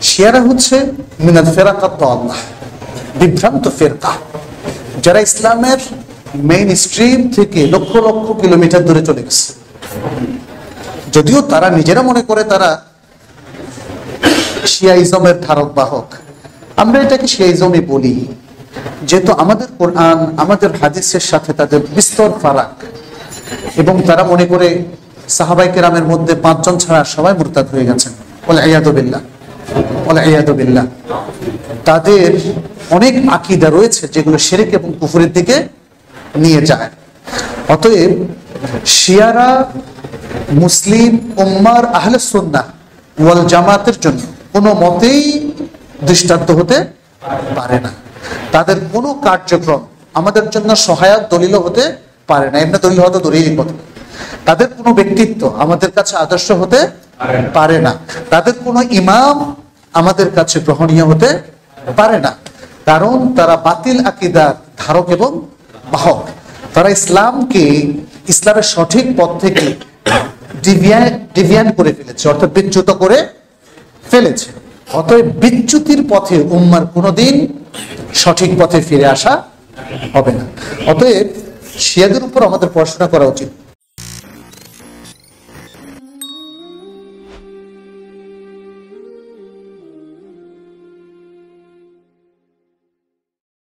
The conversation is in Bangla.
শিয়ারা হচ্ছে মিনাল ফিরাকাত দাল্লাহ, বিভ্রান্ত ফিরকা, যারা ইসলামের মেইন স্ট্রিম থেকে লক্ষ লক্ষ কিলোমিটার দূরে চলে গেছে। যদিও তারা নিজেরা মনে করে তারা শিয়াইজমের ধারক বাহক, আমরা এটাকে শিয়াইজমই বলি, যেহেতু আমাদের কোরআন আমাদের হাদিসের সাথে তাদের বিস্তর ফারাক, এবং তারা মনে করে সাহাবায়ে কেরামের মধ্যে 5 জন ছাড়া সবাই মুরতাদ হয়ে গেছেন। ওয়াল ইয়াদু বিল্লাহ, ওয়াল ইয়াদু বিল্লাহ। তাদের অনেক আকীদা রয়েছে যেগুলো শিরক এবং কুফরের দিকে নিয়ে যায়। অতএব শিয়ারা মুসলিম উম্মার আহলে সুন্নাহ ওয়াল জামাতের জন্য কোনো মতেই দৃষ্টান্ত হতে পারে না। তাদের কোনো কার্যক্রম আমাদের জন্য সহায়ক দলিল হতে পারে না, এমনি দলিল হতে দূরেই কথা। তাদের কোনো ব্যক্তিত্ব আমাদের কাছে আদর্শ হতে পারে না, তাদের কোনো ইমাম আমাদের কাছে গ্রহণীয় হতে পারে না, কারণ তারা বাতিল আকীদার ধারক এবং বাহক। তারা ইসলামকে, ইসলামের সঠিক পথ থেকে ডিভিয়ান করে ফেলেছে, অর্থাৎ বিচ্যুত করে ফেলেছে। অতএব বিচ্যুতির পথে উম্মার কোনোদিন সঠিক পথে ফিরে আসা হবে না। অতএব শিয়াদের উপর আমাদের পড়াশোনা করা উচিত।